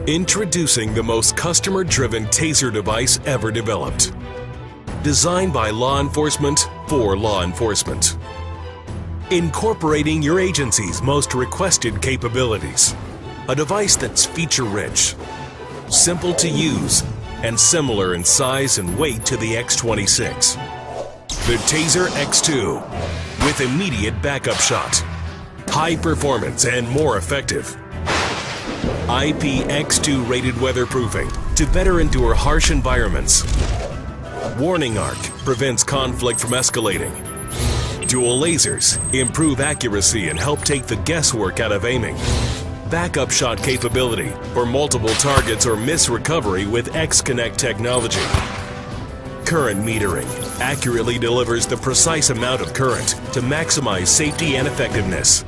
Introducing the most customer-driven taser device ever developed. Designed by law enforcement for law enforcement. Incorporating your agency's most requested capabilities. A device that's feature-rich, simple to use, and similar in size and weight to the X26. The Taser X2 with immediate backup shot, high performance and more effective. IPX2 rated weatherproofing to better endure harsh environments. Warning arc prevents conflict from escalating. Dual lasers improve accuracy and help take the guesswork out of aiming. Backup shot capability for multiple targets or miss recovery with X-Connect technology. Current metering accurately delivers the precise amount of current to maximize safety and effectiveness.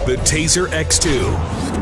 The Taser X2